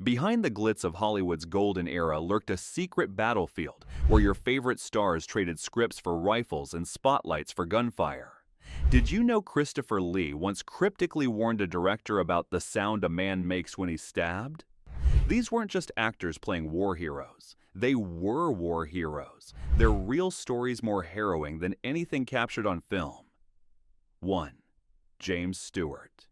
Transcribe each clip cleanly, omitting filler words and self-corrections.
Behind the glitz of Hollywood's golden era lurked a secret battlefield where your favorite stars traded scripts for rifles and spotlights for gunfire. Did you know Christopher Lee once cryptically warned a director about the sound a man makes when he's stabbed? These weren't just actors playing war heroes. They were war heroes, their real stories more harrowing than anything captured on film. 1. James Stewart.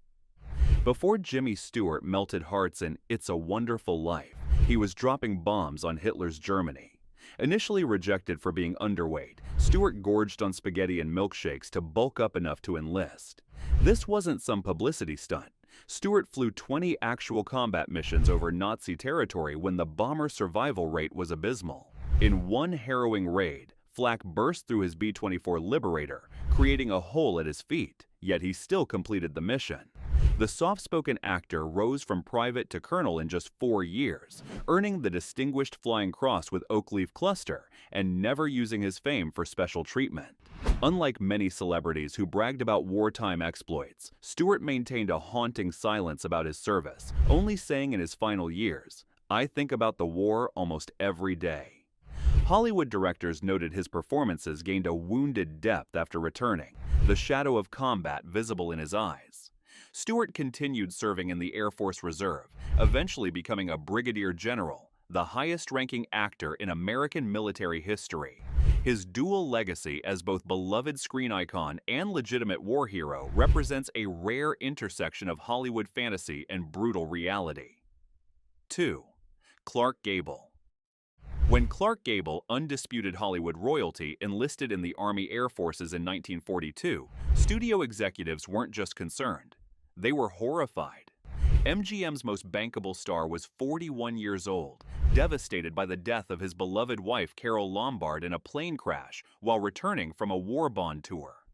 Before Jimmy Stewart melted hearts in It's a Wonderful Life, he was dropping bombs on Hitler's Germany. Initially rejected for being underweight, Stewart gorged on spaghetti and milkshakes to bulk up enough to enlist. This wasn't some publicity stunt. Stewart flew 20 actual combat missions over Nazi territory when the bomber survival rate was abysmal. In one harrowing raid, flak burst through his B-24 Liberator, creating a hole at his feet, yet he still completed the mission. The soft-spoken actor rose from private to colonel in just 4 years, earning the Distinguished Flying Cross with Oak Leaf Cluster and never using his fame for special treatment. Unlike many celebrities who bragged about wartime exploits, Stewart maintained a haunting silence about his service, only saying in his final years, "I think about the war almost every day." Hollywood directors noted his performances gained a wounded depth after returning, the shadow of combat visible in his eyes. Stewart continued serving in the Air Force Reserve, eventually becoming a brigadier general, the highest-ranking actor in American military history. His dual legacy as both beloved screen icon and legitimate war hero represents a rare intersection of Hollywood fantasy and brutal reality. 2. Clark Gable. When Clark Gable, undisputed Hollywood royalty, enlisted in the Army Air Forces in 1942, studio executives weren't just concerned. They were horrified. MGM's most bankable star was 41 years old, devastated by the death of his beloved wife Carole Lombard in a plane crash while returning from a war bond tour.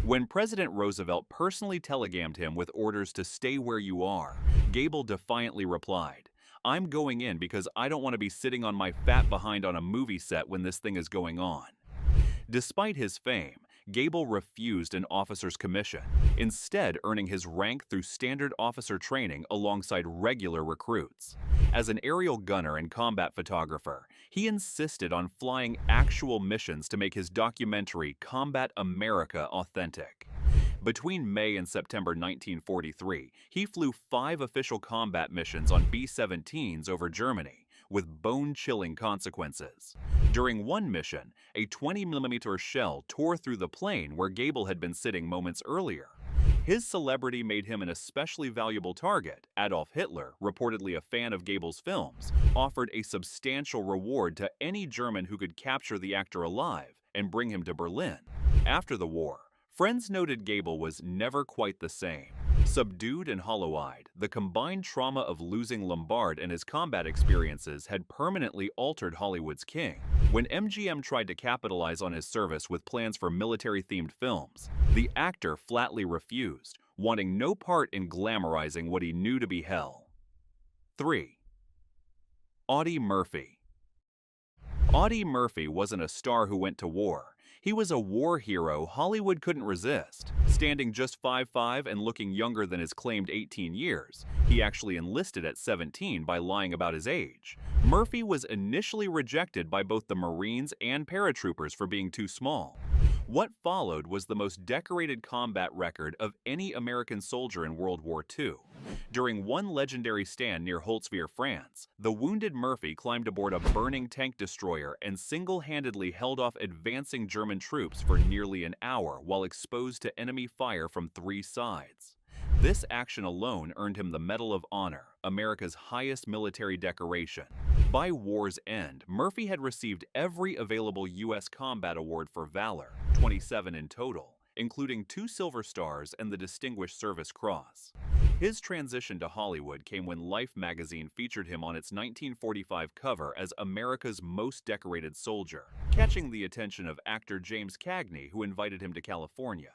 When President Roosevelt personally telegrammed him with orders to stay where you are, Gable defiantly replied, "I'm going in because I don't want to be sitting on my fat behind on a movie set when this thing is going on." Despite his fame, Gable refused an officer's commission, instead earning his rank through standard officer training alongside regular recruits. As an aerial gunner and combat photographer, he insisted on flying actual missions to make his documentary Combat America authentic. Between May and September 1943, he flew 5 official combat missions on B-17s over Germany, with bone-chilling consequences. During one mission, a 20mm shell tore through the plane where Gable had been sitting moments earlier. His celebrity made him an especially valuable target. Adolf Hitler, reportedly a fan of Gable's films, offered a substantial reward to any German who could capture the actor alive and bring him to Berlin. After the war, friends noted Gable was never quite the same. Subdued and hollow-eyed, the combined trauma of losing Lombard and his combat experiences had permanently altered Hollywood's king. When MGM tried to capitalize on his service with plans for military-themed films, the actor flatly refused, wanting no part in glamorizing what he knew to be hell. 3. Audi Murphy. Audi Murphy wasn't a star who went to war. He was a war hero Hollywood couldn't resist. Standing just 5'5" and looking younger than his claimed 18 years, he actually enlisted at 17 by lying about his age. Murphy was initially rejected by both the Marines and paratroopers for being too small. What followed was the most decorated combat record of any American soldier in World War II. During one legendary stand near Holtzwihr, France, the wounded Murphy climbed aboard a burning tank destroyer and single-handedly held off advancing German troops for nearly an hour while exposed to enemy fire from 3 sides. This action alone earned him the Medal of Honor, America's highest military decoration. By war's end, Murphy had received every available U.S. combat award for valor, 27 in total, including 2 Silver Stars and the Distinguished Service Cross. His transition to Hollywood came when Life magazine featured him on its 1945 cover as America's most decorated soldier, catching the attention of actor James Cagney, who invited him to California.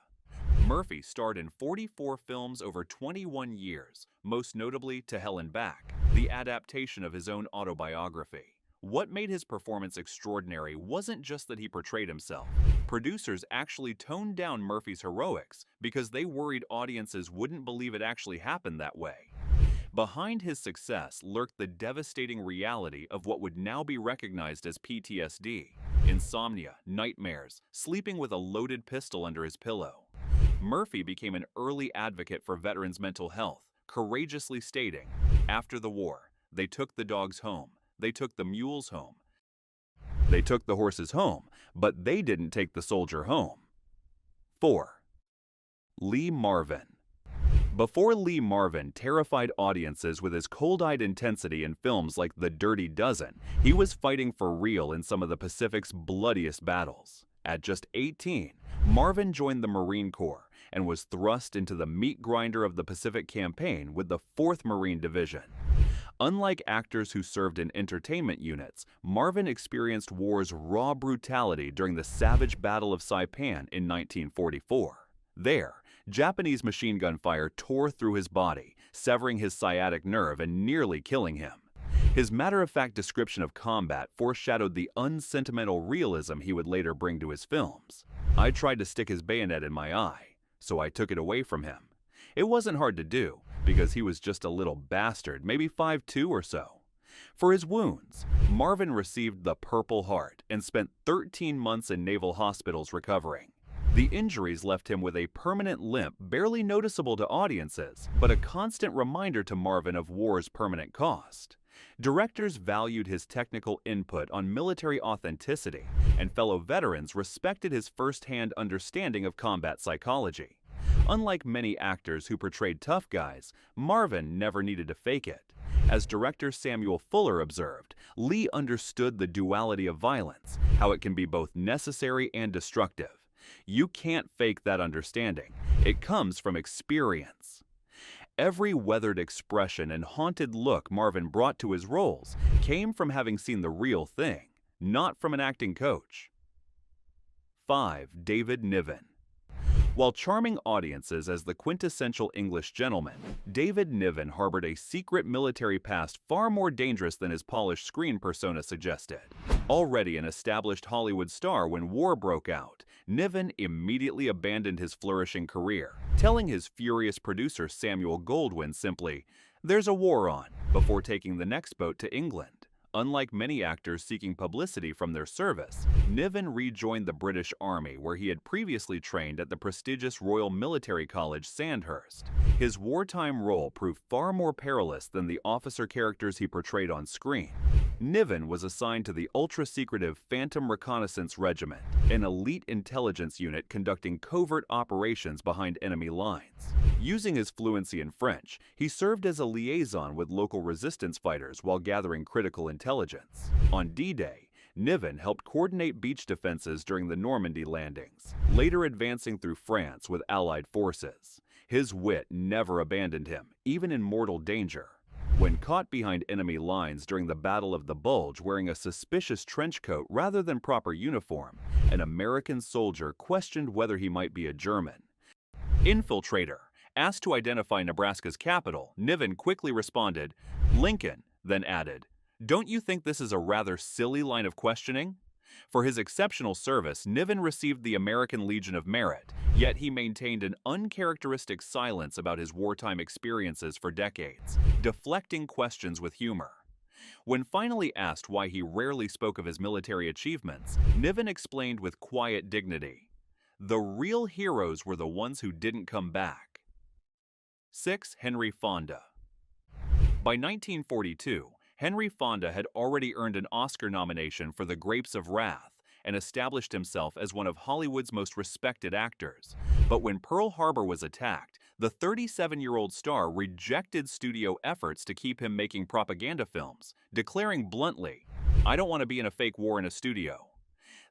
Murphy starred in 44 films over 21 years, most notably To Hell and Back, the adaptation of his own autobiography. What made his performance extraordinary wasn't just that he portrayed himself. Producers actually toned down Murphy's heroics because they worried audiences wouldn't believe it actually happened that way. Behind his success lurked the devastating reality of what would now be recognized as PTSD, insomnia, nightmares, sleeping with a loaded pistol under his pillow. Murphy became an early advocate for veterans' mental health, courageously stating, "After the war, they took the dogs home, they took the mules home, they took the horses home, but they didn't take the soldier home." 4. Lee Marvin. Before Lee Marvin terrified audiences with his cold-eyed intensity in films like The Dirty Dozen, he was fighting for real in some of the Pacific's bloodiest battles. At just 18, Marvin joined the Marine Corps and was thrust into the meat grinder of the Pacific Campaign with the 4th Marine Division. Unlike actors who served in entertainment units, Marvin experienced war's raw brutality during the savage Battle of Saipan in 1944. There, Japanese machine gun fire tore through his body, severing his sciatic nerve and nearly killing him. His matter-of-fact description of combat foreshadowed the unsentimental realism he would later bring to his films. "I tried to stick his bayonet in my eye, so I took it away from him. It wasn't hard to do, because he was just a little bastard, maybe 5'2" or so." For his wounds, Marvin received the Purple Heart and spent 13 months in naval hospitals recovering. The injuries left him with a permanent limp barely noticeable to audiences, but a constant reminder to Marvin of war's permanent cost. Directors valued his technical input on military authenticity, and fellow veterans respected his first-hand understanding of combat psychology. Unlike many actors who portrayed tough guys, Marvin never needed to fake it. As director Samuel Fuller observed, Lee understood the duality of violence, how it can be both necessary and destructive. You can't fake that understanding. It comes from experience. Every weathered expression and haunted look Marvin brought to his roles came from having seen the real thing, not from an acting coach. 5. David Niven. While charming audiences as the quintessential English gentleman, David Niven harbored a secret military past far more dangerous than his polished screen persona suggested. Already an established Hollywood star when war broke out, Niven immediately abandoned his flourishing career, telling his furious producer Samuel Goldwyn simply, "There's a war on," before taking the next boat to England. Unlike many actors seeking publicity from their service, Niven rejoined the British Army where he had previously trained at the prestigious Royal Military College Sandhurst. His wartime role proved far more perilous than the officer characters he portrayed on screen. Niven was assigned to the ultra-secretive Phantom Reconnaissance Regiment, an elite intelligence unit conducting covert operations behind enemy lines. Using his fluency in French, he served as a liaison with local resistance fighters while gathering critical intelligence. On D-Day, Niven helped coordinate beach defenses during the Normandy landings, later advancing through France with Allied forces. His wit never abandoned him, even in mortal danger. When caught behind enemy lines during the Battle of the Bulge wearing a suspicious trench coat rather than proper uniform, an American soldier questioned whether he might be a German. Infiltrator. Asked to identify Nebraska's capital, Niven quickly responded, "Lincoln," then added, "Don't you think this is a rather silly line of questioning?" For his exceptional service, Niven received the American Legion of Merit, yet he maintained an uncharacteristic silence about his wartime experiences for decades, deflecting questions with humor. When finally asked why he rarely spoke of his military achievements, Niven explained with quiet dignity, "The real heroes were the ones who didn't come back." 6. Henry Fonda. By 1942, Henry Fonda had already earned an Oscar nomination for The Grapes of Wrath and established himself as one of Hollywood's most respected actors. But when Pearl Harbor was attacked, the 37-year-old star rejected studio efforts to keep him making propaganda films, declaring bluntly, "I don't want to be in a fake war in a studio."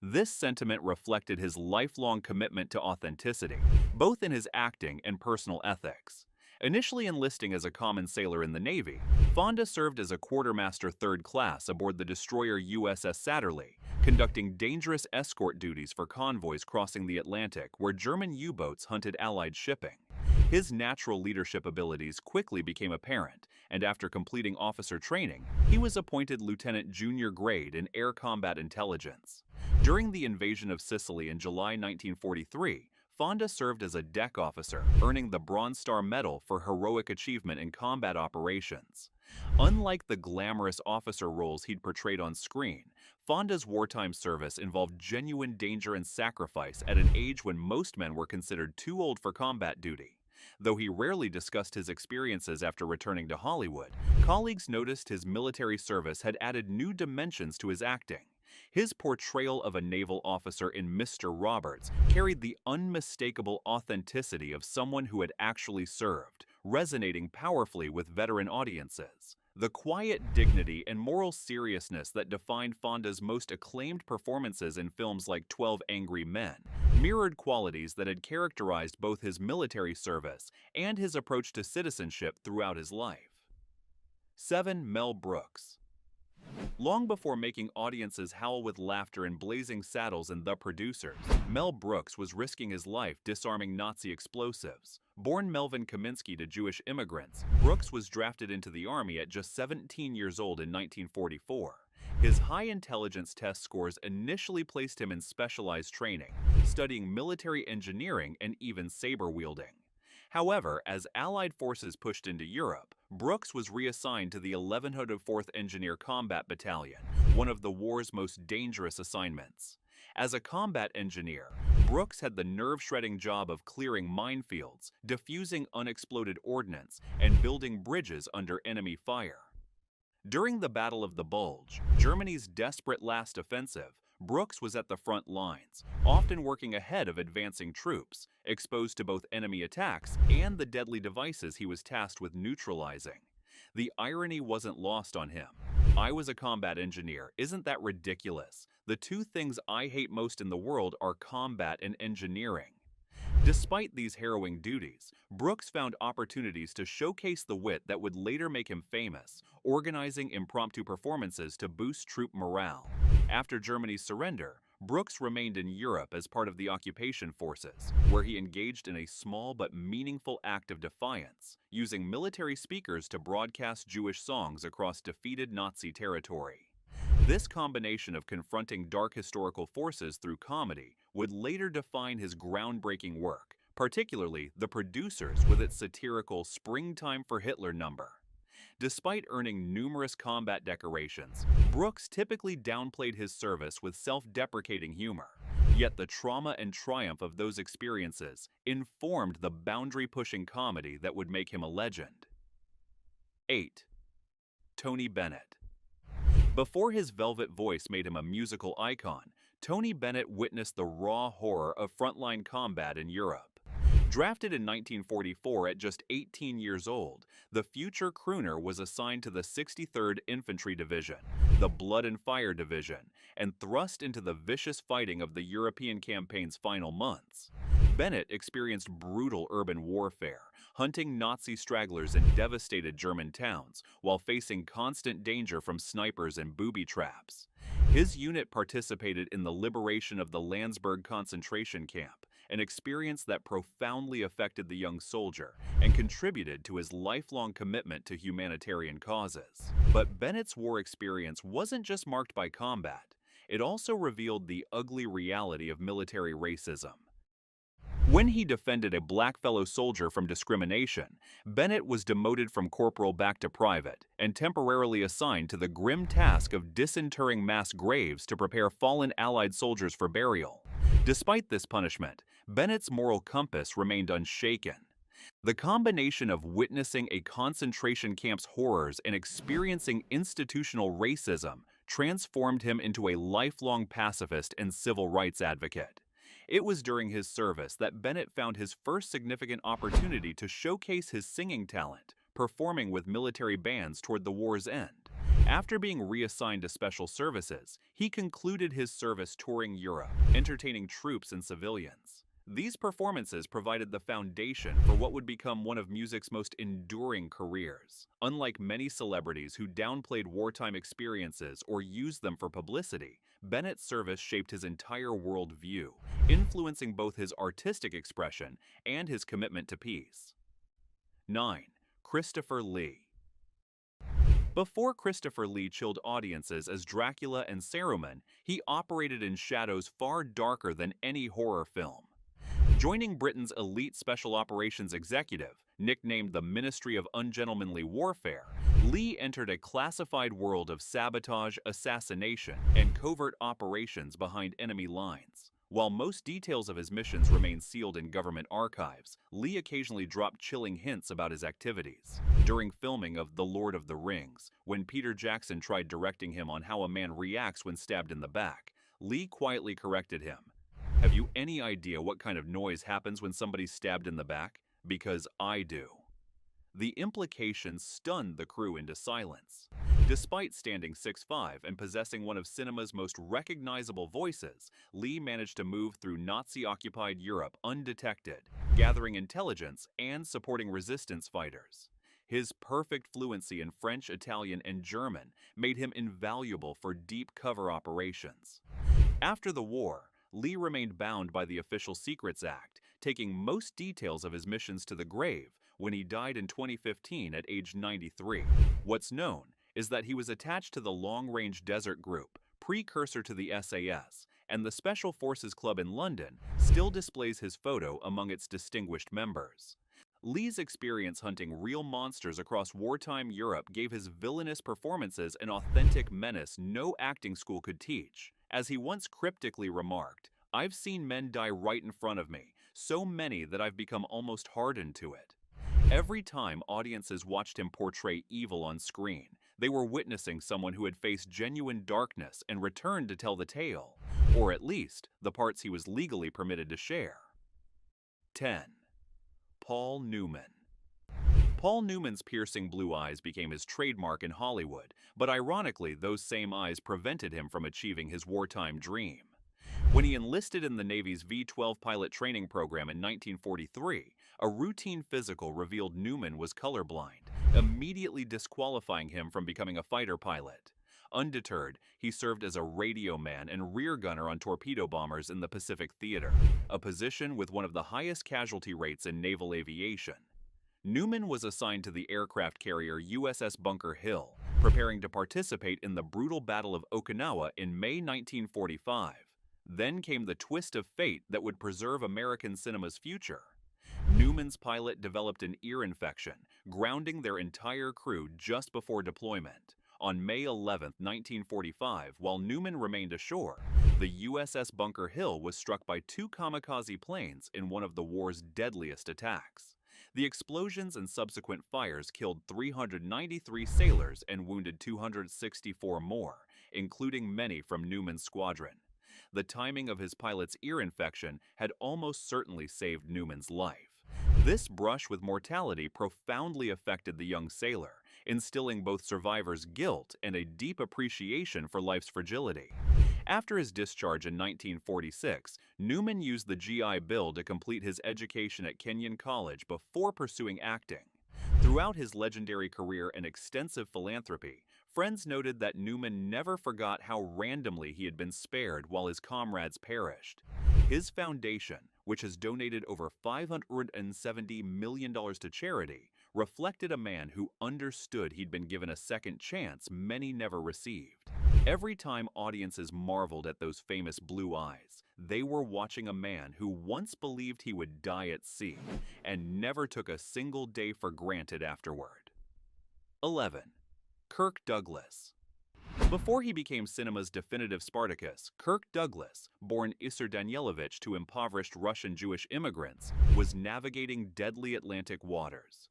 This sentiment reflected his lifelong commitment to authenticity, both in his acting and personal ethics. Initially enlisting as a common sailor in the Navy, Fonda served as a quartermaster third class aboard the destroyer USS Satterley, conducting dangerous escort duties for convoys crossing the Atlantic where German U-boats hunted Allied shipping. His natural leadership abilities quickly became apparent, and after completing officer training, he was appointed lieutenant junior grade in air combat intelligence. During the invasion of Sicily in July 1943, Fonda served as a deck officer, earning the Bronze Star Medal for heroic achievement in combat operations. Unlike the glamorous officer roles he'd portrayed on screen, Fonda's wartime service involved genuine danger and sacrifice at an age when most men were considered too old for combat duty. Though he rarely discussed his experiences after returning to Hollywood, colleagues noticed his military service had added new dimensions to his acting. His portrayal of a naval officer in Mr. Roberts carried the unmistakable authenticity of someone who had actually served, resonating powerfully with veteran audiences. The quiet dignity and moral seriousness that defined Fonda's most acclaimed performances in films like 12 Angry Men mirrored qualities that had characterized both his military service and his approach to citizenship throughout his life. 7. Mel Brooks. Long before making audiences howl with laughter in Blazing Saddles and The Producers, Mel Brooks was risking his life disarming Nazi explosives. Born Melvin Kaminsky to Jewish immigrants, Brooks was drafted into the Army at just 17 years old in 1944. His high intelligence test scores initially placed him in specialized training, studying military engineering and even saber-wielding. However, as Allied forces pushed into Europe, Brooks was reassigned to the 1104th Engineer Combat Battalion, one of the war's most dangerous assignments. As a combat engineer, Brooks had the nerve-shredding job of clearing minefields, defusing unexploded ordnance, and building bridges under enemy fire. During the Battle of the Bulge, Germany's desperate last offensive, Brooks was at the front lines, often working ahead of advancing troops, exposed to both enemy attacks and the deadly devices he was tasked with neutralizing. The irony wasn't lost on him. "I was a combat engineer. Isn't that ridiculous? The two things I hate most in the world are combat and engineering." Despite these harrowing duties, Brooks found opportunities to showcase the wit that would later make him famous, organizing impromptu performances to boost troop morale. After Germany's surrender, Brooks remained in Europe as part of the occupation forces, where he engaged in a small but meaningful act of defiance, using military speakers to broadcast Jewish songs across defeated Nazi territory. This combination of confronting dark historical forces through comedy would later define his groundbreaking work, particularly The Producers with its satirical Springtime for Hitler number. Despite earning numerous combat decorations, Brooks typically downplayed his service with self-deprecating humor. Yet the trauma and triumph of those experiences informed the boundary-pushing comedy that would make him a legend. 8. Tony Bennett. Before his velvet voice made him a musical icon, Tony Bennett witnessed the raw horror of frontline combat in Europe. Drafted in 1944 at just 18 years old, the future crooner was assigned to the 63rd Infantry Division, the Blood and Fire Division, and thrust into the vicious fighting of the European campaign's final months. Bennett experienced brutal urban warfare, hunting Nazi stragglers in devastated German towns while facing constant danger from snipers and booby traps. His unit participated in the liberation of the Landsberg concentration camp, an experience that profoundly affected the young soldier and contributed to his lifelong commitment to humanitarian causes. But Bennett's war experience wasn't just marked by combat. It also revealed the ugly reality of military racism. When he defended a black fellow soldier from discrimination, Bennett was demoted from corporal back to private and temporarily assigned to the grim task of disinterring mass graves to prepare fallen Allied soldiers for burial. Despite this punishment, Bennett's moral compass remained unshaken. The combination of witnessing a concentration camp's horrors and experiencing institutional racism transformed him into a lifelong pacifist and civil rights advocate. It was during his service that Bennett found his first significant opportunity to showcase his singing talent, performing with military bands toward the war's end. After being reassigned to special services, he concluded his service touring Europe, entertaining troops and civilians. These performances provided the foundation for what would become one of music's most enduring careers. Unlike many celebrities who downplayed wartime experiences or used them for publicity, Bennett's service shaped his entire worldview, influencing both his artistic expression and his commitment to peace. 9. Christopher Lee. Before Christopher Lee chilled audiences as Dracula and Saruman, he operated in shadows far darker than any horror film. Joining Britain's elite special operations executive, nicknamed the Ministry of Ungentlemanly Warfare, Lee entered a classified world of sabotage, assassination, and covert operations behind enemy lines. While most details of his missions remain sealed in government archives, Lee occasionally dropped chilling hints about his activities. During filming of The Lord of the Rings, when Peter Jackson tried directing him on how a man reacts when stabbed in the back, Lee quietly corrected him. "Have you any idea what kind of noise happens when somebody's stabbed in the back? Because I do." The implication stunned the crew into silence. Despite standing 6'5" and possessing one of cinema's most recognizable voices, Lee managed to move through Nazi-occupied Europe undetected, gathering intelligence and supporting resistance fighters. His perfect fluency in French, Italian, and German made him invaluable for deep cover operations. After the war, Lee remained bound by the Official Secrets Act, taking most details of his missions to the grave when he died in 2015 at age 93. What's known is that he was attached to the Long Range Desert Group, precursor to the SAS, and the Special Forces Club in London still displays his photo among its distinguished members. Lee's experience hunting real monsters across wartime Europe gave his villainous performances an authentic menace no acting school could teach. As he once cryptically remarked, "I've seen men die right in front of me, so many that I've become almost hardened to it." Every time audiences watched him portray evil on screen, they were witnessing someone who had faced genuine darkness and returned to tell the tale, or at least the parts he was legally permitted to share. 10. Paul Newman. Paul Newman's piercing blue eyes became his trademark in Hollywood, but ironically, those same eyes prevented him from achieving his wartime dream. When he enlisted in the Navy's V-12 pilot training program in 1943, a routine physical revealed Newman was colorblind, immediately disqualifying him from becoming a fighter pilot. Undeterred, he served as a radio man and rear gunner on torpedo bombers in the Pacific Theater, a position with one of the highest casualty rates in naval aviation. Newman was assigned to the aircraft carrier USS Bunker Hill, preparing to participate in the brutal Battle of Okinawa in May 1945. Then came the twist of fate that would preserve American cinema's future. Newman's pilot developed an ear infection, grounding their entire crew just before deployment. On May 11, 1945, while Newman remained ashore, the USS Bunker Hill was struck by two kamikaze planes in one of the war's deadliest attacks. The explosions and subsequent fires killed 393 sailors and wounded 264 more, including many from Newman's squadron. The timing of his pilot's ear infection had almost certainly saved Newman's life. This brush with mortality profoundly affected the young sailor, instilling both survivors' guilt and a deep appreciation for life's fragility. After his discharge in 1946, Newman used the GI Bill to complete his education at Kenyon College before pursuing acting. Throughout his legendary career and extensive philanthropy, friends noted that Newman never forgot how randomly he had been spared while his comrades perished. His foundation, which has donated over $570 million to charity, reflected a man who understood he'd been given a second chance many never received. Every time audiences marveled at those famous blue eyes, they were watching a man who once believed he would die at sea and never took a single day for granted afterward. 11. Kirk Douglas. Before he became cinema's definitive Spartacus, Kirk Douglas, born Isser Danielovich to impoverished Russian Jewish immigrants, was navigating deadly Atlantic waters,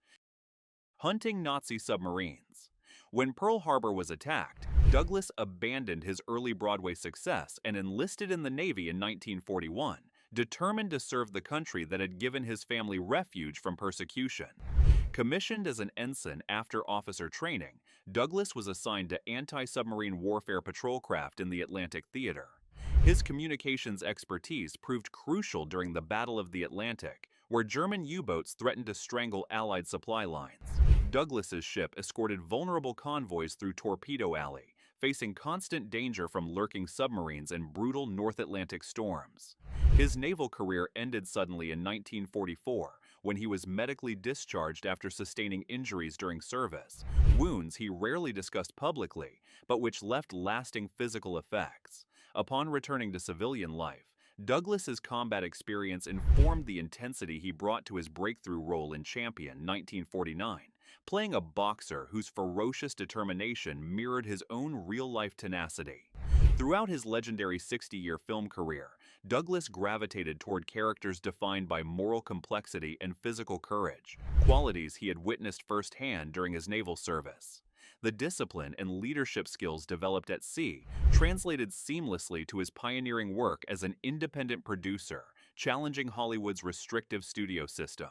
hunting Nazi submarines. When Pearl Harbor was attacked, Douglas abandoned his early Broadway success and enlisted in the Navy in 1941, determined to serve the country that had given his family refuge from persecution. Commissioned as an ensign after officer training, Douglas was assigned to anti-submarine warfare patrol craft in the Atlantic Theater. His communications expertise proved crucial during the Battle of the Atlantic, where German U-boats threatened to strangle Allied supply lines. Douglas's ship escorted vulnerable convoys through Torpedo Alley, facing constant danger from lurking submarines and brutal North Atlantic storms. His naval career ended suddenly in 1944 when he was medically discharged after sustaining injuries during service, wounds he rarely discussed publicly, but which left lasting physical effects. Upon returning to civilian life, Douglas's combat experience informed the intensity he brought to his breakthrough role in Champion 1949, playing a boxer whose ferocious determination mirrored his own real-life tenacity. Throughout his legendary 60-year film career, Douglas gravitated toward characters defined by moral complexity and physical courage, qualities he had witnessed firsthand during his naval service. The discipline and leadership skills developed at sea translated seamlessly to his pioneering work as an independent producer, challenging Hollywood's restrictive studio system.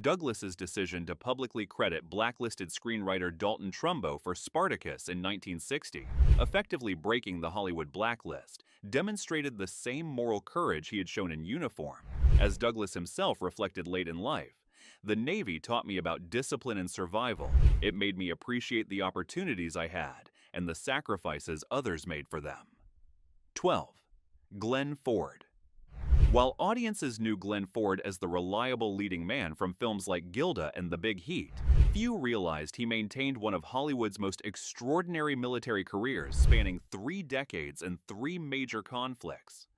Douglas's decision to publicly credit blacklisted screenwriter Dalton Trumbo for Spartacus in 1960, effectively breaking the Hollywood blacklist, demonstrated the same moral courage he had shown in uniform. As Douglas himself reflected late in life, "The Navy taught me about discipline and survival. It made me appreciate the opportunities I had and the sacrifices others made for them." 12. Glenn Ford. While audiences knew Glenn Ford as the reliable leading man from films like Gilda and The Big Heat, few realized he maintained one of Hollywood's most extraordinary military careers spanning 3 decades and 3 major conflicts.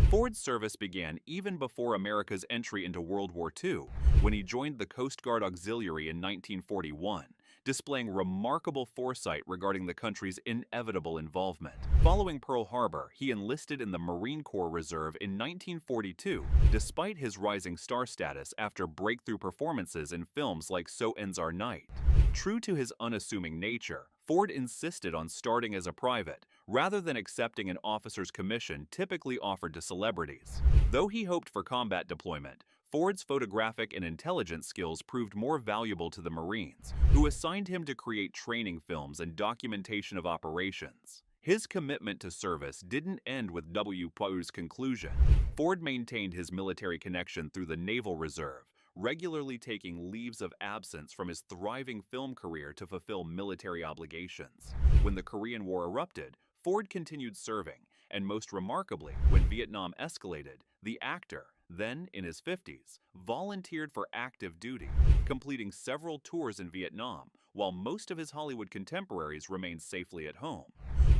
Ford's service began even before America's entry into World War II, when he joined the Coast Guard Auxiliary in 1941, displaying remarkable foresight regarding the country's inevitable involvement. Following Pearl Harbor, he enlisted in the Marine Corps Reserve in 1942, despite his rising star status after breakthrough performances in films like So Ends Our Night. True to his unassuming nature, Ford insisted on starting as a private, rather than accepting an officer's commission typically offered to celebrities. Though he hoped for combat deployment, Ford's photographic and intelligence skills proved more valuable to the Marines, who assigned him to create training films and documentation of operations. His commitment to service didn't end with WPO's conclusion. Ford maintained his military connection through the Naval Reserve, regularly taking leaves of absence from his thriving film career to fulfill military obligations. When the Korean War erupted, Ford continued serving, and most remarkably, when Vietnam escalated, the actor, then in his 50s, volunteered for active duty, completing several tours in Vietnam, while most of his Hollywood contemporaries remained safely at home.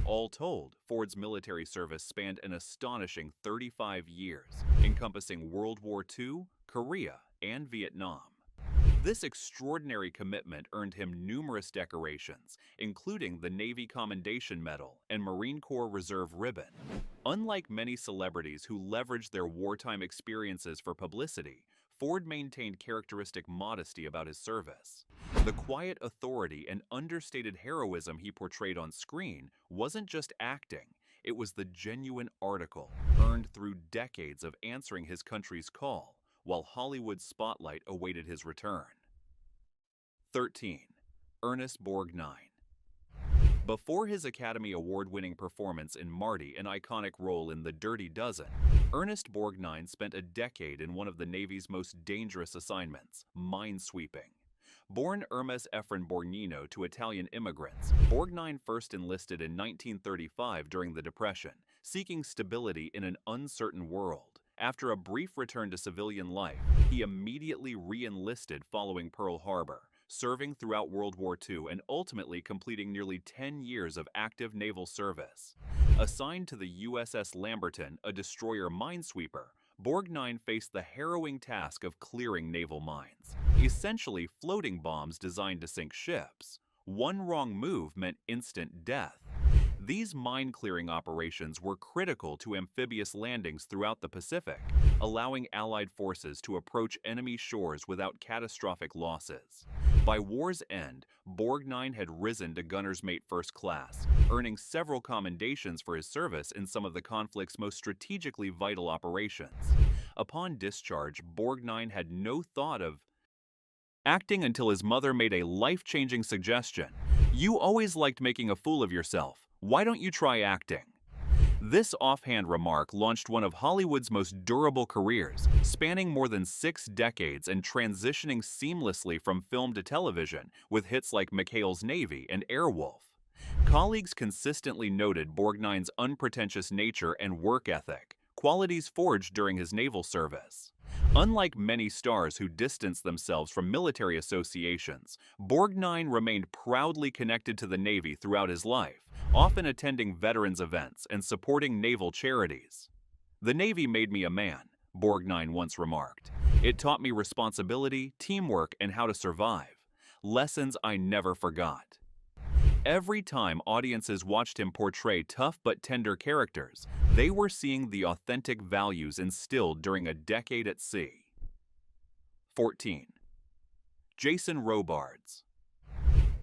All told, Ford's military service spanned an astonishing 35 years, encompassing World War II, Korea, and Vietnam. This extraordinary commitment earned him numerous decorations, including the Navy Commendation Medal and Marine Corps Reserve Ribbon. Unlike many celebrities who leveraged their wartime experiences for publicity, Ford maintained characteristic modesty about his service. The quiet authority and understated heroism he portrayed on screen wasn't just acting, it was the genuine article, earned through decades of answering his country's call, while Hollywood's spotlight awaited his return. 13. Ernest Borgnine. Before his Academy Award-winning performance in Marty, an iconic role in The Dirty Dozen, Ernest Borgnine spent a decade in one of the Navy's most dangerous assignments, minesweeping. Born Hermes Efren Borgnino to Italian immigrants, Borgnine first enlisted in 1935 during the Depression, seeking stability in an uncertain world. After a brief return to civilian life, he immediately re-enlisted following Pearl Harbor, serving throughout World War II and ultimately completing nearly 10 years of active naval service. Assigned to the USS Lamberton, a destroyer minesweeper, Borgnine faced the harrowing task of clearing naval mines, essentially floating bombs designed to sink ships. One wrong move meant instant death. These mine-clearing operations were critical to amphibious landings throughout the Pacific, allowing Allied forces to approach enemy shores without catastrophic losses. By war's end, Borgnine had risen to gunner's mate first class, earning several commendations for his service in some of the conflict's most strategically vital operations. Upon discharge, Borgnine had no thought of acting until his mother made a life-changing suggestion. "You always liked making a fool of yourself. Why don't you try acting?" This offhand remark launched one of Hollywood's most durable careers, spanning more than 6 decades and transitioning seamlessly from film to television with hits like McHale's Navy and Airwolf. Colleagues consistently noted Borgnine's unpretentious nature and work ethic, qualities forged during his naval service. Unlike many stars who distanced themselves from military associations, Borgnine remained proudly connected to the Navy throughout his life, often attending veterans events and supporting naval charities. "The Navy made me a man," Borgnine once remarked. "It taught me responsibility, teamwork, and how to survive. Lessons I never forgot." Every time audiences watched him portray tough but tender characters, they were seeing the authentic values instilled during a decade at sea. 14. Jason Robards.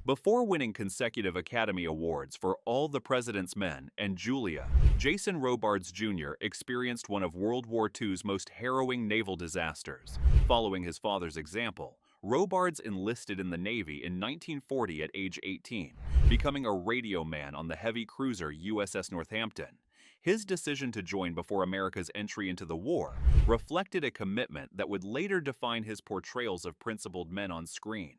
Before winning consecutive Academy Awards for All the President's Men and Julia, Jason Robards Jr. experienced one of World War II's most harrowing naval disasters. Following his father's example, Robards enlisted in the Navy in 1940 at age 18, becoming a radio man on the heavy cruiser USS Northampton. His decision to join before America's entry into the war reflected a commitment that would later define his portrayals of principled men on screen.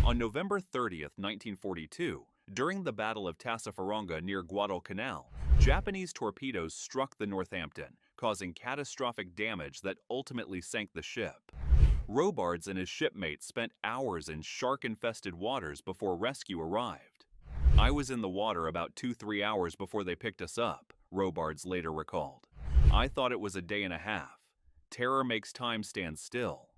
On November 30, 1942, during the Battle of Tassafaronga near Guadalcanal, Japanese torpedoes struck the Northampton, causing catastrophic damage that ultimately sank the ship. Robards and his shipmates spent hours in shark-infested waters before rescue arrived. "I was in the water about 2–3 hours before they picked us up," Robards later recalled. "I thought it was a day and a half. Terror makes time stand still."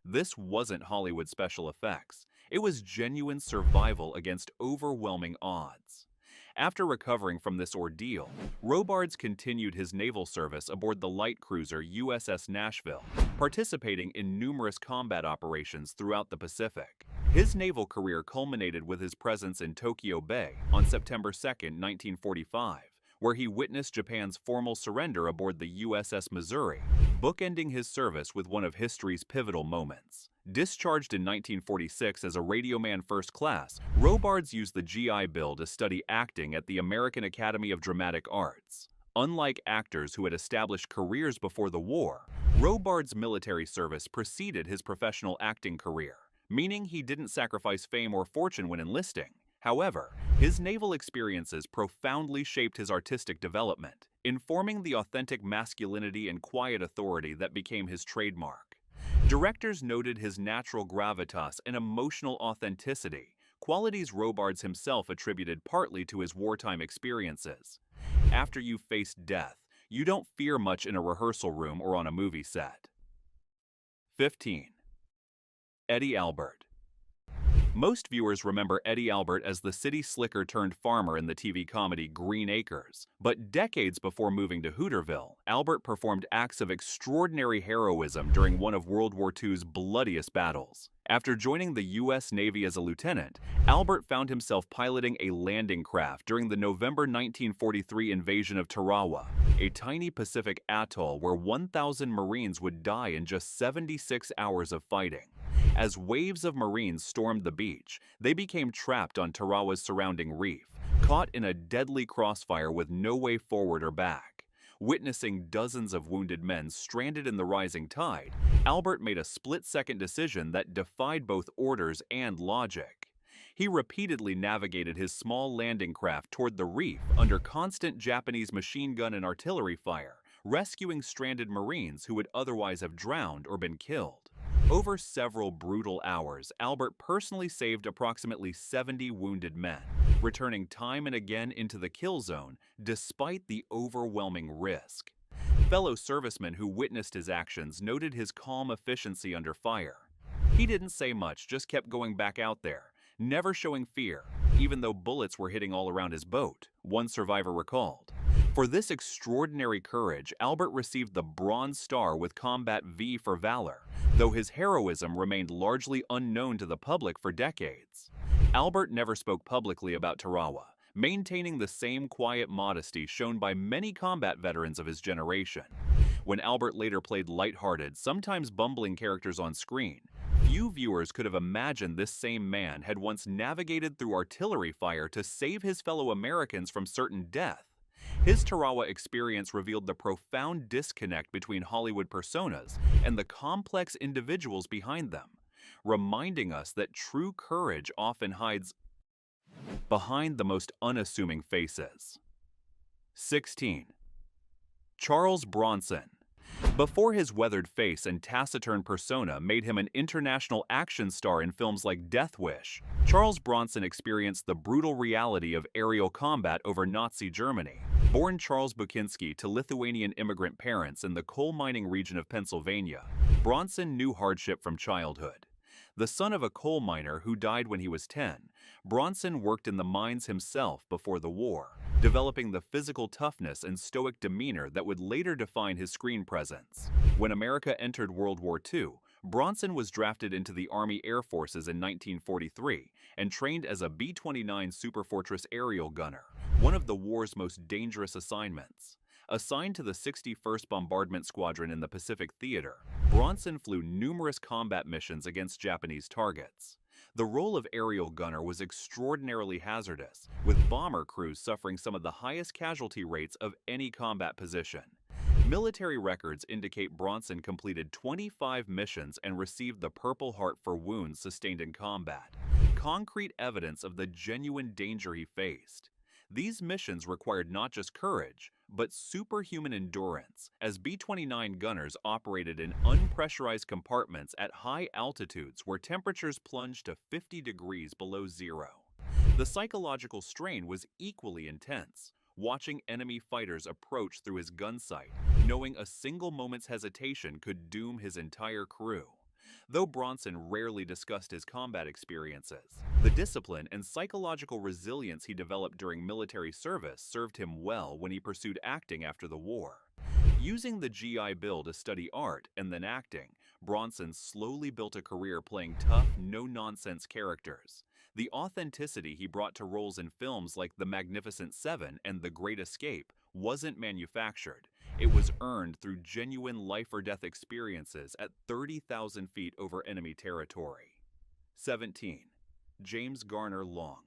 This wasn't Hollywood special effects. It was genuine survival against overwhelming odds. After recovering from this ordeal, Robards continued his naval service aboard the light cruiser USS Nashville, participating in numerous combat operations throughout the Pacific. His naval career culminated with his presence in Tokyo Bay on September 2, 1945, where he witnessed Japan's formal surrender aboard the USS Missouri, bookending his service with one of history's pivotal moments. Discharged in 1946 as a radioman first class, Robards used the GI Bill to study acting at the American Academy of Dramatic Arts. Unlike actors who had established careers before the war, Robards' military service preceded his professional acting career, meaning he didn't sacrifice fame or fortune when enlisting. However, his naval experiences profoundly shaped his artistic development, informing the authentic masculinity and quiet authority that became his trademark. Directors noted his natural gravitas and emotional authenticity, qualities Robards himself attributed partly to his wartime experiences. After you've faced death, you don't fear much in a rehearsal room or on a movie set. 15. Eddie Albert. Most viewers remember Eddie Albert as the city slicker turned farmer in the TV comedy Green Acres. But decades before moving to Hooterville, Albert performed acts of extraordinary heroism during one of World War II's bloodiest battles. After joining the U.S. Navy as a lieutenant, Albert found himself piloting a landing craft during the November 1943 invasion of Tarawa, a tiny Pacific atoll where 1,000 Marines would die in just 76 hours of fighting. As waves of Marines stormed the beach, they became trapped on Tarawa's surrounding reef, caught in a deadly crossfire with no way forward or back. Witnessing dozens of wounded men stranded in the rising tide, Albert made a split-second decision that defied both orders and logic. He repeatedly navigated his small landing craft toward the reef under constant Japanese machine gun and artillery fire, rescuing stranded Marines who would otherwise have drowned or been killed. Over several brutal hours, Albert personally saved approximately 70 wounded men, returning time and again into the kill zone despite the overwhelming risk. Fellow servicemen who witnessed his actions noted his calm efficiency under fire. He didn't say much, just kept going back out there, never showing fear, even though bullets were hitting all around his boat, one survivor recalled. For this extraordinary courage, Albert received the Bronze Star with Combat V for Valor, though his heroism remained largely unknown to the public for decades. Albert never spoke publicly about Tarawa, maintaining the same quiet modesty shown by many combat veterans of his generation. When Albert later played lighthearted, sometimes bumbling characters on screen, few viewers could have imagined this same man had once navigated through artillery fire to save his fellow Americans from certain death. His Tarawa experience revealed the profound disconnect between Hollywood personas and the complex individuals behind them, reminding us that true courage often hides behind the most unassuming faces. 16. Charles Bronson. Before his weathered face and taciturn persona made him an international action star in films like Death Wish, Charles Bronson experienced the brutal reality of aerial combat over Nazi Germany. Born Charles Bukinski to Lithuanian immigrant parents in the coal mining region of Pennsylvania, Bronson knew hardship from childhood. The son of a coal miner who died when he was 10, Bronson worked in the mines himself before the war, developing the physical toughness and stoic demeanor that would later define his screen presence. When America entered World War II, Bronson was drafted into the Army Air Forces in 1943 and trained as a B-29 Superfortress aerial gunner, one of the war's most dangerous assignments. Assigned to the 61st Bombardment Squadron in the Pacific Theater, Bronson flew numerous combat missions against Japanese targets. The role of aerial gunner was extraordinarily hazardous, with bomber crews suffering some of the highest casualty rates of any combat position. Military records indicate Bronson completed 25 missions and received the Purple Heart for wounds sustained in combat, concrete evidence of the genuine danger he faced. These missions required not just courage, but superhuman endurance, as B-29 gunners operated in unpressurized compartments at high altitudes where temperatures plunged to 50 degrees below zero. The psychological strain was equally intense, watching enemy fighters approach through his gun sight, knowing a single moment's hesitation could doom his entire crew. Though Bronson rarely discussed his combat experiences, the discipline and psychological resilience he developed during military service served him well when he pursued acting after the war. Using the GI Bill to study art and then acting, Bronson slowly built a career playing tough, no-nonsense characters. The authenticity he brought to roles in films like The Magnificent Seven and The Great Escape wasn't manufactured. It was earned through genuine life-or-death experiences at 30,000 feet over enemy territory. 17. James Garner Long.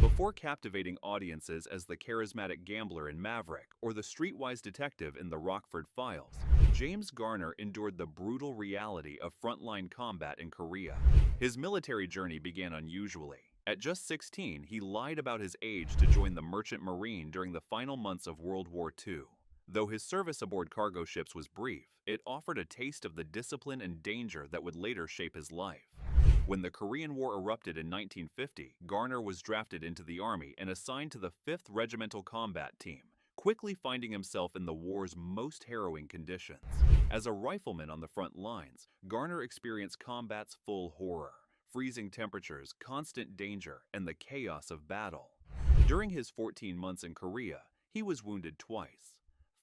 Before captivating audiences as the charismatic gambler in Maverick or the streetwise detective in The Rockford Files, James Garner endured the brutal reality of frontline combat in Korea. His military journey began unusually. At just 16, he lied about his age to join the Merchant Marine during the final months of World War II. Though his service aboard cargo ships was brief, it offered a taste of the discipline and danger that would later shape his life. When the Korean War erupted in 1950, Garner was drafted into the Army and assigned to the 5th Regimental Combat Team, quickly finding himself in the war's most harrowing conditions. As a rifleman on the front lines, Garner experienced combat's full horror: freezing temperatures, constant danger, and the chaos of battle. During his 14 months in Korea, he was wounded twice.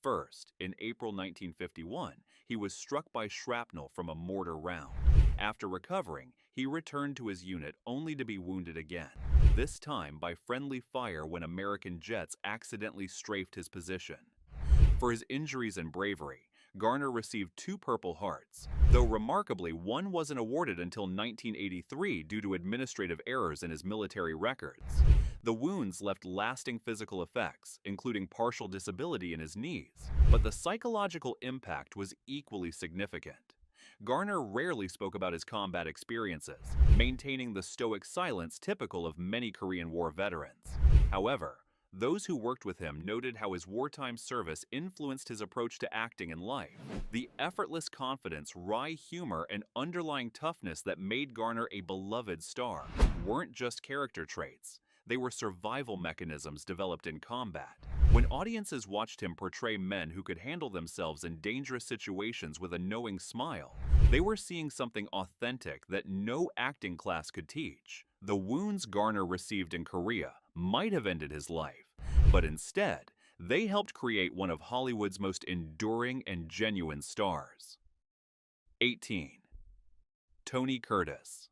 First, in April 1951, he was struck by shrapnel from a mortar round. After recovering, he returned to his unit only to be wounded again, this time by friendly fire when American jets accidentally strafed his position. For his injuries and bravery, Garner received 2 Purple Hearts, though remarkably one wasn't awarded until 1983 due to administrative errors in his military records. The wounds left lasting physical effects, including partial disability in his knees, but the psychological impact was equally significant. Garner rarely spoke about his combat experiences, maintaining the stoic silence typical of many Korean War veterans. However, those who worked with him noted how his wartime service influenced his approach to acting in life. The effortless confidence, wry humor, and underlying toughness that made Garner a beloved star weren't just character traits. They were survival mechanisms developed in combat. When audiences watched him portray men who could handle themselves in dangerous situations with a knowing smile, they were seeing something authentic that no acting class could teach. The wounds Garner received in Korea might have ended his life, but instead, they helped create one of Hollywood's most enduring and genuine stars. 18. Tony Curtis.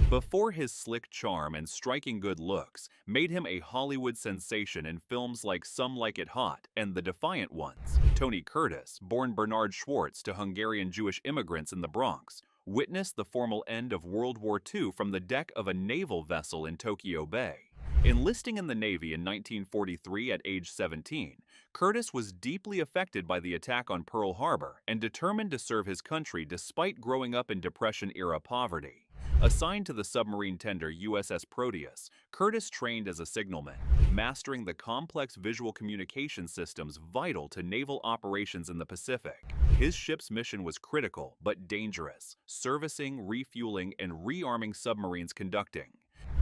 Before his slick charm and striking good looks made him a Hollywood sensation in films like Some Like It Hot and The Defiant Ones, Tony Curtis, born Bernard Schwartz to Hungarian Jewish immigrants in the Bronx, witnessed the formal end of World War II from the deck of a naval vessel in Tokyo Bay. Enlisting in the Navy in 1943 at age 17, Curtis was deeply affected by the attack on Pearl Harbor and determined to serve his country despite growing up in Depression-era poverty. Assigned to the submarine tender USS Proteus, Curtis trained as a signalman, mastering the complex visual communication systems vital to naval operations in the Pacific. His ship's mission was critical but dangerous, servicing, refueling, and rearming submarines, conducting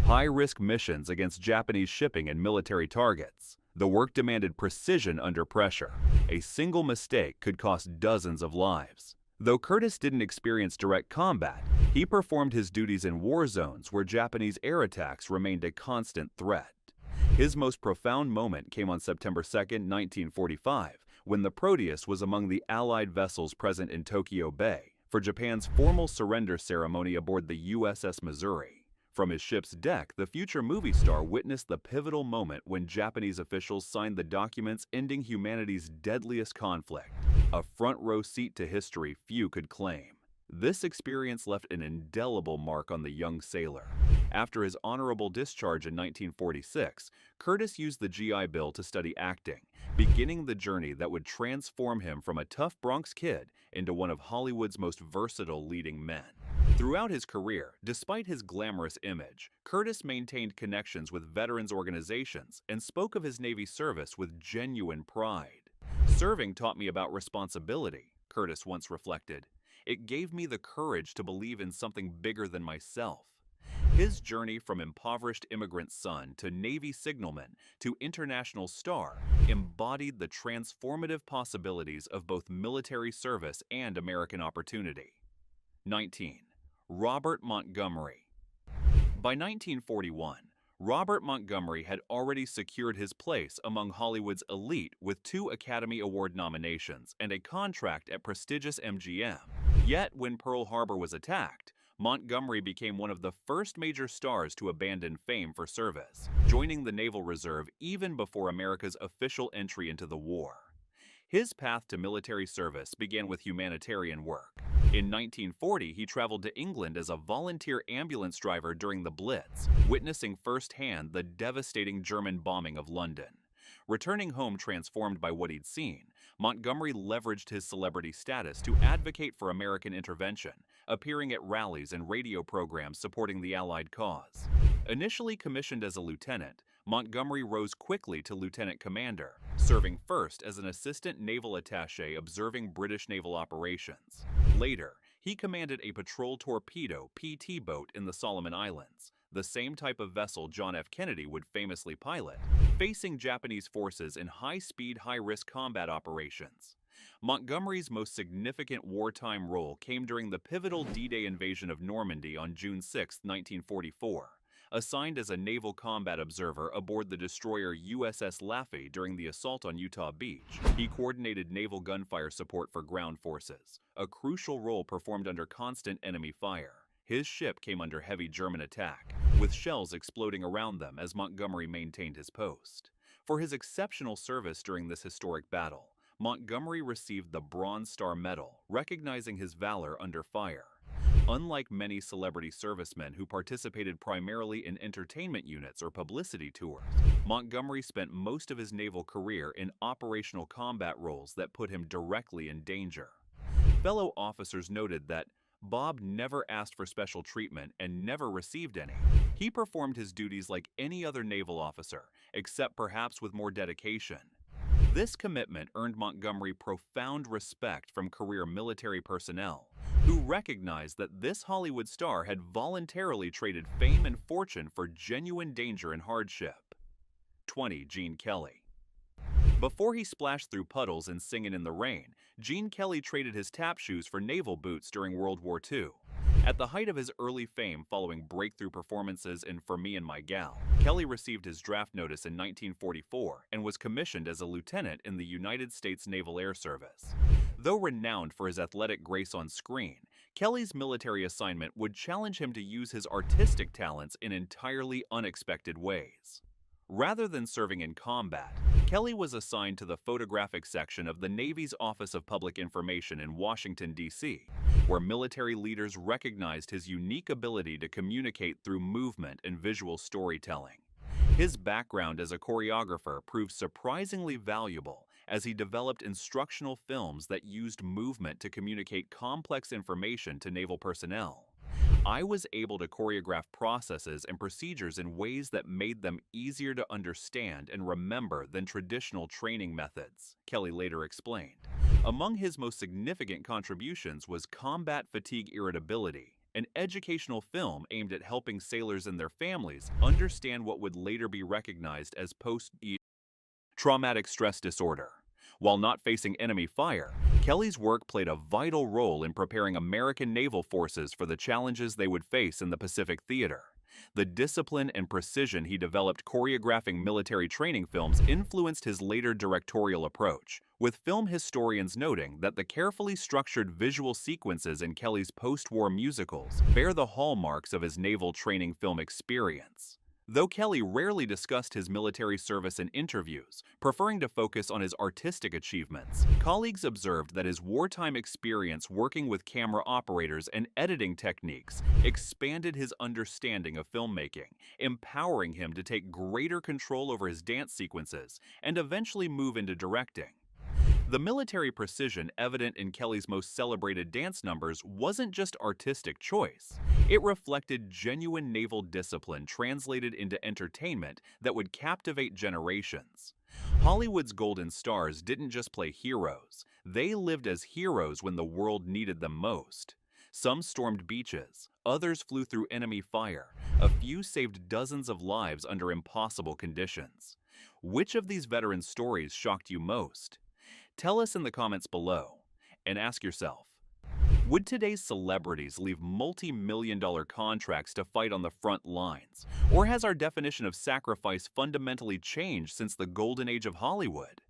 high-risk missions against Japanese shipping and military targets. The work demanded precision under pressure. A single mistake could cost dozens of lives. Though Curtis didn't experience direct combat, he performed his duties in war zones where Japanese air attacks remained a constant threat. His most profound moment came on September 2, 1945, when the Proteus was among the Allied vessels present in Tokyo Bay for Japan's formal surrender ceremony aboard the USS Missouri. From his ship's deck, the future movie star witnessed the pivotal moment when Japanese officials signed the documents ending humanity's deadliest conflict, a front-row seat to history few could claim. This experience left an indelible mark on the young sailor. After his honorable discharge in 1946, Curtis used the GI Bill to study acting, beginning the journey that would transform him from a tough Bronx kid into one of Hollywood's most versatile leading men. Throughout his career, despite his glamorous image, Curtis maintained connections with veterans organizations and spoke of his Navy service with genuine pride. "Serving taught me about responsibility," Curtis once reflected. "It gave me the courage to believe in something bigger than myself." His journey from impoverished immigrant son to Navy signalman to international star embodied the transformative possibilities of both military service and American opportunity. 19. Robert Montgomery. By 1941, Robert Montgomery had already secured his place among Hollywood's elite with 2 Academy Award nominations and a contract at prestigious MGM. Yet, when Pearl Harbor was attacked, Montgomery became one of the first major stars to abandon fame for service, joining the Naval Reserve even before America's official entry into the war. His path to military service began with humanitarian work. In 1940, he traveled to England as a volunteer ambulance driver during the Blitz, witnessing firsthand the devastating German bombing of London. Returning home transformed by what he'd seen, Montgomery leveraged his celebrity status to advocate for American intervention, appearing at rallies and radio programs supporting the Allied cause. Initially commissioned as a lieutenant, Montgomery rose quickly to lieutenant commander, serving first as an assistant naval attaché observing British naval operations. Later, he commanded a patrol torpedo PT boat in the Solomon Islands, the same type of vessel John F. Kennedy would famously pilot, facing Japanese forces in high-speed, high-risk combat operations. Montgomery's most significant wartime role came during the pivotal D-Day invasion of Normandy on June 6, 1944. Assigned as a naval combat observer aboard the destroyer USS Laffey during the assault on Utah Beach, he coordinated naval gunfire support for ground forces, a crucial role performed under constant enemy fire. His ship came under heavy German attack, with shells exploding around them as Montgomery maintained his post. For his exceptional service during this historic battle, Montgomery received the Bronze Star Medal, recognizing his valor under fire. Unlike many celebrity servicemen who participated primarily in entertainment units or publicity tours, Montgomery spent most of his naval career in operational combat roles that put him directly in danger. Fellow officers noted that Bob never asked for special treatment and never received any. He performed his duties like any other naval officer, except perhaps with more dedication. This commitment earned Montgomery profound respect from career military personnel, who recognized that this Hollywood star had voluntarily traded fame and fortune for genuine danger and hardship. 20. Gene Kelly. Before he splashed through puddles and Singin' in the Rain, Gene Kelly traded his tap shoes for naval boots during World War II. At the height of his early fame following breakthrough performances in For Me and My Gal, Kelly received his draft notice in 1944 and was commissioned as a lieutenant in the United States Naval Air Service. Though renowned for his athletic grace on screen, Kelly's military assignment would challenge him to use his artistic talents in entirely unexpected ways. Rather than serving in combat, Kelly was assigned to the photographic section of the Navy's Office of Public Information in Washington, D.C., where military leaders recognized his unique ability to communicate through movement and visual storytelling. His background as a choreographer proved surprisingly valuable as he developed instructional films that used movement to communicate complex information to naval personnel. "I was able to choreograph processes and procedures in ways that made them easier to understand and remember than traditional training methods," Kelly later explained. Among his most significant contributions was Combat Fatigue Irritability, an educational film aimed at helping sailors and their families understand what would later be recognized as post Traumatic stress disorder. While not facing enemy fire, Kelly's work played a vital role in preparing American naval forces for the challenges they would face in the Pacific Theater. The discipline and precision he developed choreographing military training films influenced his later directorial approach, with film historians noting that the carefully structured visual sequences in Kelly's post-war musicals bear the hallmarks of his naval training film experience. Though Kelly rarely discussed his military service in interviews, preferring to focus on his artistic achievements, colleagues observed that his wartime experience working with camera operators and editing techniques expanded his understanding of filmmaking, empowering him to take greater control over his dance sequences and eventually move into directing. The military precision evident in Kelly's most celebrated dance numbers wasn't just artistic choice. It reflected genuine naval discipline translated into entertainment that would captivate generations. Hollywood's golden stars didn't just play heroes, they lived as heroes when the world needed them most. Some stormed beaches, others flew through enemy fire, a few saved dozens of lives under impossible conditions. Which of these veteran stories shocked you most? Tell us in the comments below, and ask yourself, would today's celebrities leave multi-million-dollar contracts to fight on the front lines? Or has our definition of sacrifice fundamentally changed since the golden age of Hollywood?